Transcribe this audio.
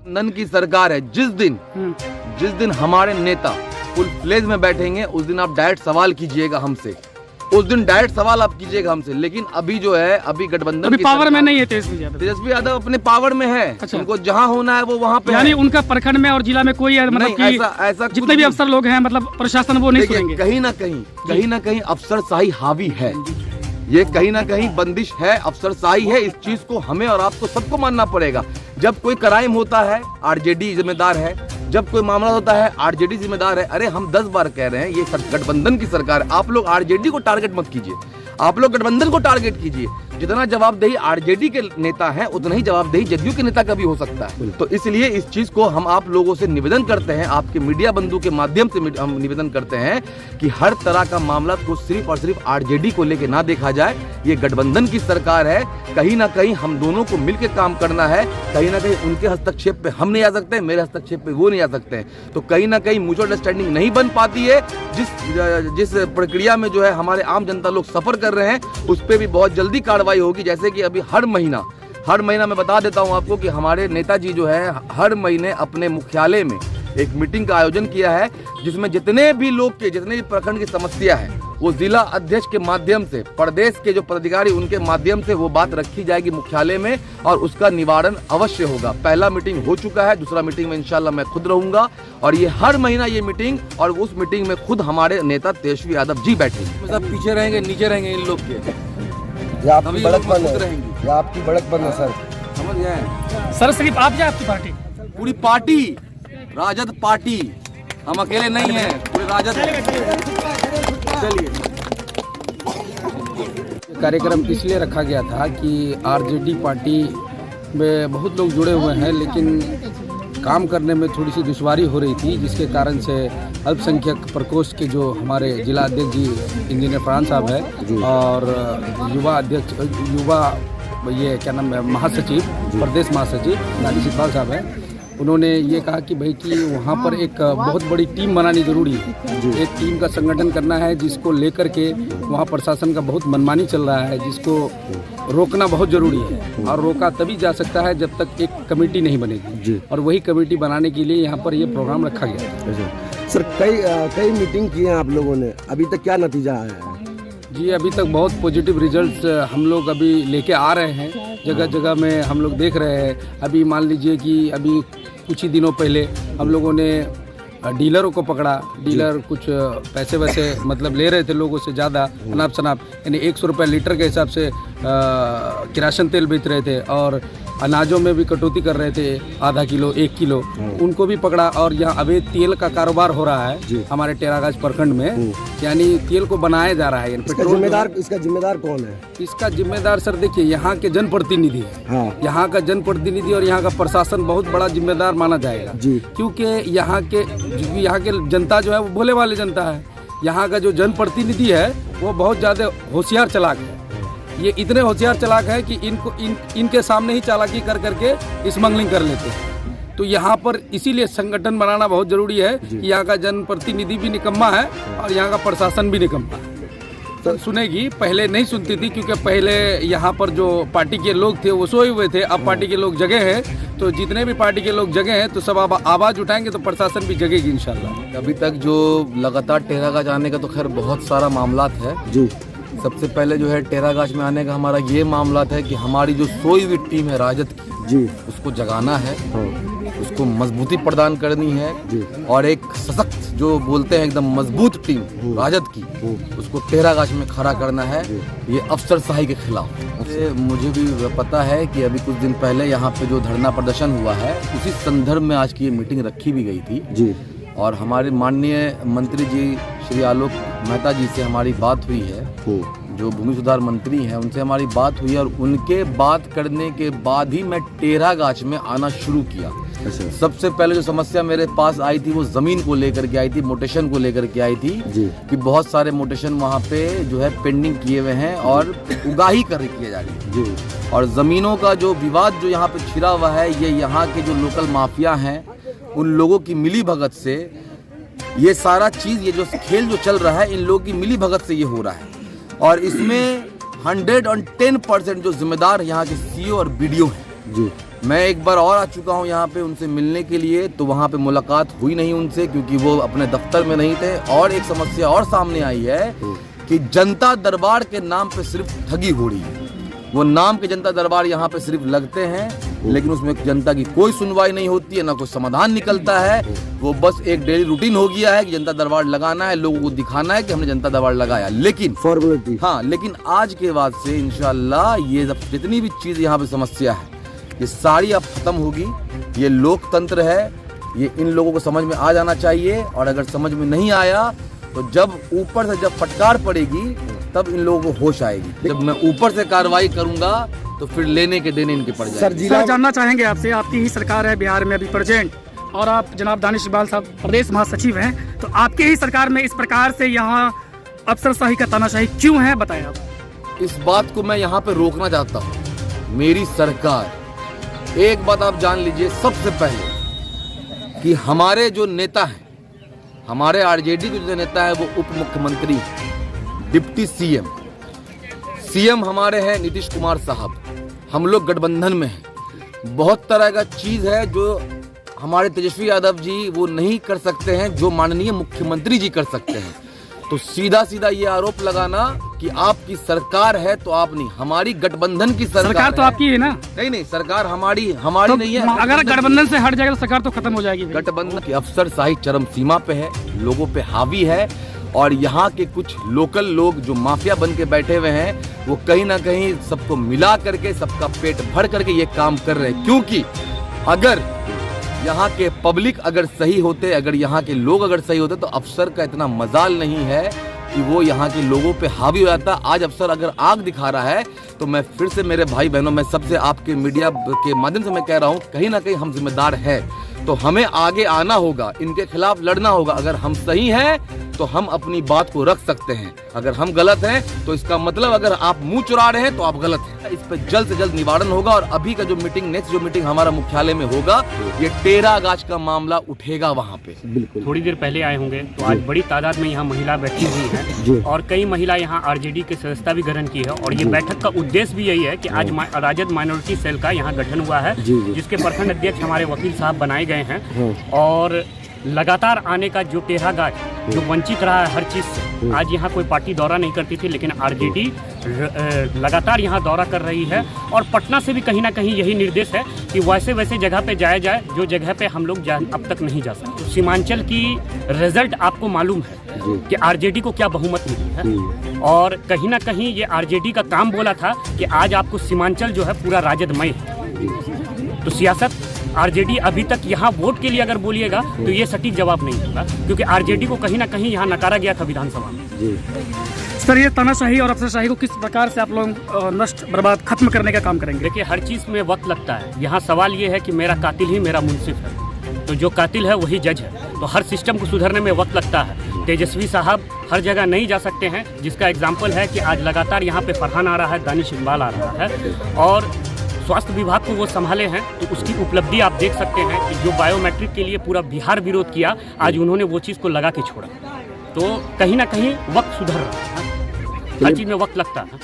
गठबंधन की सरकार है। जिस दिन हमारे नेता फुल फ्लेज में बैठेंगे उस दिन आप डायरेक्ट सवाल कीजिएगा हमसे, उस दिन डायरेक्ट सवाल आप कीजिएगा हमसे। लेकिन अभी जो है, अभी गठबंधन की पावर में नहीं है तेजस्वी यादव अपने पावर में है। अच्छा। उनको जहां होना है वो वहां पे यानी उनका प्रखंड में और जिला में कोई मतलब ऐसा जितने भी अफसर लोग हैं मतलब प्रशासन वो नहीं सुनेंगे। कहीं ना कहीं अफसरशाही हावी है, ये कहीं ना कहीं बंदिश है, अफसरशाही है। इस चीज को हमें और आपको सबको मानना पड़ेगा। जब कोई क्राइम होता है आरजेडी जिम्मेदार है, जब कोई मामला होता है आरजेडी जिम्मेदार है। अरे हम 10 बार कह रहे हैं ये गठबंधन की सरकार है। आप लोग आरजेडी को टारगेट मत कीजिए, आप लोग गठबंधन को टारगेट कीजिए। जितना जवाबदेही आरजेडी के नेता हैं उतना ही जवाबदेही जदयू के नेता का भी हो सकता है। तो इसलिए इस चीज को हम आप लोगों से निवेदन करते हैं, आपके मीडिया बंधु के माध्यम से हम निवेदन करते हैं कि हर तरह का मामला को सिर्फ और सिर्फ आरजेडी को लेकर ना देखा जाए। ये गठबंधन की सरकार है, कहीं ना कहीं हम दोनों को मिलकर काम करना है। कहीं ना कहीं उनके हस्तक्षेप पे हम नहीं आ सकते, मेरे हस्तक्षेप पे वो नहीं आ सकते हैं। तो कहीं ना कहीं म्यूचुअल अंडरस्टैंडिंग नहीं बन पाती है। जिस प्रक्रिया में जो है हमारे आम जनता लोग सफर कर रहे हैं उस पर भी बहुत जल्दी कार्रवाई होगी। जैसे कि अभी हर महीना मैं बता देता हूं आपको कि हमारे नेताजी जो है हर महीने अपने मुख्यालय में एक मीटिंग का आयोजन किया है, जिसमें जितने भी प्रखंड की समस्या है वो जिला अध्यक्ष के माध्यम से, प्रदेश के जो पदाधिकारी उनके माध्यम से वो बात रखी जाएगी मुख्यालय में और उसका निवारण अवश्य होगा। पहला मीटिंग हो चुका है, दूसरा मीटिंग में इंशाल्लाह मैं खुद रहूंगा और ये हर महीना ये मीटिंग, और उस मीटिंग में खुद हमारे नेता तेजस्वी यादव जी बैठेंगे। सब पीछे रहेंगे, नीचे रहेंगे इन लोग के। ये आपकी बड़कपन है, ये आपकी बड़कपन है सर, समझ गए सर? सिर्फ आप या आपकी पार्टी? पूरी पार्टी, राजद पार्टी, हम अकेले नहीं हैं, पूरे राजद। चलिए, कार्यक्रम इसलिए रखा गया था कि आरजेडी पार्टी में बहुत लोग जुड़े हुए हैं, लेकिन काम करने में थोड़ी सी दुश्वारी हो रही थी, जिसके कारण से अल्पसंख्यक प्रकोष्ठ के जो हमारे जिला अध्यक्ष जी इंजीनियर फरहान साहब है और युवा ये क्या नाम है महासचिव, प्रदेश महासचिव नाली सिद्धवाल साहब है, उन्होंने ये कहा कि भाई कि वहाँ पर एक बहुत बड़ी टीम बनानी ज़रूरी है। एक टीम का संगठन करना है जिसको लेकर के वहाँ प्रशासन का बहुत मनमानी चल रहा है, जिसको रोकना बहुत ज़रूरी है और रोका तभी जा सकता है जब तक एक कमेटी नहीं बनेगी। और वही कमेटी बनाने के लिए यहाँ पर ये प्रोग्राम रखा गया। सर कई मीटिंग किए हैं आप लोगों ने, अभी तक क्या नतीजा आया है? जी अभी तक बहुत पॉजिटिव रिजल्ट्स हम लोग अभी लेके आ रहे हैं, जगह जगह में हम लोग देख रहे हैं। अभी मान लीजिए कि अभी कुछ ही दिनों पहले हम लोगों ने डीलरों को पकड़ा। डीलर कुछ पैसे वैसे मतलब ले रहे थे लोगों से ज़्यादा, अनाप शनाप, यानी 100 रुपये लीटर के हिसाब से किरासन तेल बेच रहे थे और अनाजों में भी कटौती कर रहे थे, आधा किलो 1 किलो, उनको भी पकड़ा। और यहाँ अवैध तेल का कारोबार हो रहा है हमारे टेरागाज प्रखंड में, यानी तेल को बनाया जा रहा है। इसका जिम्मेदार कौन है? इसका जिम्मेदार सर देखिए यहाँ के जनप्रतिनिधि है। यहाँ का जनप्रतिनिधि और यहाँ का प्रशासन बहुत बड़ा जिम्मेदार माना जाएगा, क्योंकि यहाँ के जनता जो है वो भोले वाले जनता है। यहाँ का जो जनप्रतिनिधि है वो बहुत ज़्यादा होशियार चालाक है। ये इतने होशियार चालाक है कि इनके सामने ही चालाकी कर करके स्मगलिंग कर लेते हैं। तो यहाँ पर इसीलिए संगठन बनाना बहुत ज़रूरी है कि यहाँ का जनप्रतिनिधि भी निकम्मा है और यहाँ का प्रशासन भी निकम्मा है। तो सुनेगी, पहले नहीं सुनती थी, क्योंकि पहले यहाँ पर जो पार्टी के लोग थे वो सोए हुए थे। अब पार्टी के लोग जगे हैं, तो जितने भी पार्टी के लोग जगे हैं तो सब अब आवाज़ उठाएंगे तो प्रशासन भी जगेगी इंशाल्लाह। अभी तक जो लगातार टेरागाज आने का तो खैर बहुत सारा मामलात है जी। सबसे पहले जो है टेरागाज में आने का हमारा ये मामला है कि हमारी जो सोई हुई टीम है राजद की जी, उसको जगाना है, उसको मजबूती प्रदान करनी है जी। और एक सशक्त जो बोलते हैं एकदम मजबूत टीम राजद की, उसको टेरागाज में खड़ा करना है, ये अफसरशाही के खिलाफ। मुझे भी पता है कि अभी कुछ दिन पहले यहाँ पे जो धरना प्रदर्शन हुआ है उसी संदर्भ में आज की ये मीटिंग रखी भी गई थी जी। और हमारे माननीय मंत्री जी श्री आलोक मेहता जी से हमारी बात हुई है, जो भूमि सुधार मंत्री हैं, उनसे हमारी बात हुई और उनके बात करने के बाद ही मैं टेरागाज में आना शुरू किया। सबसे पहले जो समस्या मेरे पास आई थी वो ज़मीन को लेकर के आई थी, मोटेशन को लेकर के आई थी कि बहुत सारे मोटेशन वहाँ पे जो है पेंडिंग किए हुए हैं और उगाही किए जा रही है। और ज़मीनों का जो विवाद जो यहाँ पे छिड़ा हुआ है, ये यहाँ के जो लोकल माफिया हैं उन लोगों की मिली भगत से ये सारा चीज़, ये जो खेल जो चल रहा है, इन लोगों की मिली भगत से ये हो रहा है। और इसमें 110% जो जिम्मेदार यहाँ के सीईओ और बीडीओ हैं जी, मैं एक बार और आ चुका हूं यहाँ पे उनसे मिलने के लिए, तो वहाँ पे मुलाकात हुई नहीं उनसे क्योंकि वो अपने दफ्तर में नहीं थे। और एक समस्या और सामने आई है कि जनता दरबार के नाम पे सिर्फ ठगी हो रही है। वो नाम के जनता दरबार यहाँ पे सिर्फ लगते हैं, लेकिन उसमें जनता की कोई सुनवाई नहीं होती है, ना कोई समाधान निकलता है। वो बस एक डेली रूटीन हो गया है कि जनता दरबार लगाना है, लोगों को दिखाना है कि हमने जनता दरबार लगाया। लेकिन फॉर्मेलिटी, हाँ, लेकिन आज के बाद से इंशाल्लाह ये जितनी भी चीज़ यहाँ पे समस्या है ये सारी अब खत्म होगी। ये लोकतंत्र है, ये इन लोगों को समझ में आ जाना चाहिए। और अगर समझ में नहीं आया तो जब ऊपर से जब फटकार पड़ेगी तब इन लोगों को होश आएगी। जब मैं ऊपर से कार्रवाई करूंगा तो फिर लेने के देने इनके पड़ जाएंगे। सर, जानना चाहेंगे आपसे, आपकी ही सरकार है बिहार में अभी प्रेजेंट, और आप जनाब दानिश इकबाल साहब प्रदेश महासचिव हैं, तो आपके ही सरकार में इस प्रकार से यहाँ अफसरशाही का तानाशाही क्यों है, बताएं आप। इस बात को मैं यहाँ पे रोकना चाहता हूँ। मेरी सरकार, एक बात आप जान लीजिए सबसे पहले कि हमारे जो नेता हैं, हमारे आरजेडी के जो नेता है वो उप मुख्यमंत्री, डिप्टी सीएम हमारे हैं नीतीश कुमार साहब। हम लोग गठबंधन में हैं। बहुत तरह का चीज़ है जो हमारे तेजस्वी यादव जी वो नहीं कर सकते हैं, जो माननीय मुख्यमंत्री जी कर सकते हैं। तो सीधा सीधा ये आरोप लगाना कि आपकी सरकार है तो आप नहीं, हमारी गठबंधन की सरकार तो आपकी है ना। नहीं, सरकार हमारी तो नहीं है। अगर गठबंधन से हट जाएगा तो सरकार तो खत्म हो जाएगी। गठबंधन की अफसरशाही चरम सीमा पे है, लोगों पे हावी है। और यहाँ के कुछ लोकल लोग जो माफिया बन के बैठे हुए हैं वो कहीं ना कहीं सबको मिला करके, सबका पेट भर करके ये काम कर रहे हैं। क्योंकि अगर यहाँ के पब्लिक अगर सही होते, अगर यहाँ के लोग अगर सही होते तो अफसर का इतना मजाल नहीं है कि वो यहाँ के लोगों पे हावी हो जाता। आज अफसर अगर आग दिखा रहा है तो मैं फिर से मेरे भाई बहनों, मैं सबसे आपके मीडिया के माध्यम से मैं कह रहा हूँ, कहीं ना कहीं हम जिम्मेदार हैं। तो हमें आगे आना होगा, इनके खिलाफ लड़ना होगा। अगर हम सही हैं तो हम अपनी बात को रख सकते हैं, अगर हम गलत हैं तो इसका मतलब अगर आप मुंह चुरा रहे हैं तो आप गलत हैं। इस पर जल्द से जल्द निवारण होगा। और अभी का जो मीटिंग, नेक्स्ट जो मीटिंग हमारा मुख्यालय में होगा, ये टेरागाछ का मामला उठेगा वहाँ पे। बिल्कुल। थोड़ी देर पहले आए होंगे तो आज बड़ी तादाद में यहाँ महिला बैठी हुई है और कई महिला यहाँ आरजेडी की सदस्यता भी ग्रहण की है। और ये बैठक का उद्देश्य भी यही है कि आज राजद माइनॉरिटी सेल का यहाँ गठन हुआ है, जिसके प्रखंड अध्यक्ष हमारे वकील साहब बनाए गए हैं। और लगातार आने का जो टेरागाछ जो वंचित रहा है हर चीज़ से, आज यहाँ कोई पार्टी दौरा नहीं करती थी, लेकिन आरजेडी लगातार यहाँ दौरा कर रही है। और पटना से भी कहीं ना कहीं यही निर्देश है कि वैसे वैसे जगह पे जाया जाए जो जगह पे हम लोग अब तक नहीं जा सकते। सीमांचल की रिजल्ट आपको मालूम है कि आरजेडी को क्या बहुमत मिली है। और कहीं ना कहीं ये आरजेडी का काम बोला था कि आज आपको सीमांचल जो है पूरा राजदमय है। तो सियासत आरजेडी अभी तक यहाँ वोट के लिए अगर बोलिएगा तो ये सटीक जवाब नहीं होगा, क्योंकि आरजेडी को कहीं ना कहीं यहाँ नकारा गया था विधानसभा में। सर, ये तानाशाही और अफसरशाही को किस प्रकार से आप लोग नष्ट बर्बाद खत्म करने का काम करेंगे? देखिए, हर चीज़ में वक्त लगता है। यहाँ सवाल ये है कि मेरा कातिल ही मेरा मुंसिफ है, तो जो कातिल है वही जज है। तो हर सिस्टम को सुधरने में वक्त लगता है। तेजस्वी साहब हर जगह नहीं जा सकते हैं, जिसका एग्जाम्पल है कि आज लगातार यहाँ पे फरहान आ रहा है, दानिश इकबाल आ रहा है, और स्वास्थ्य विभाग को वो संभाले हैं। तो उसकी उपलब्धि आप देख सकते हैं कि जो बायोमेट्रिक के लिए पूरा बिहार विरोध किया, आज उन्होंने वो चीज़ को लगा के छोड़ा। तो कहीं ना कहीं वक्त सुधर रहा है, हर चीज़ में वक्त लगता है।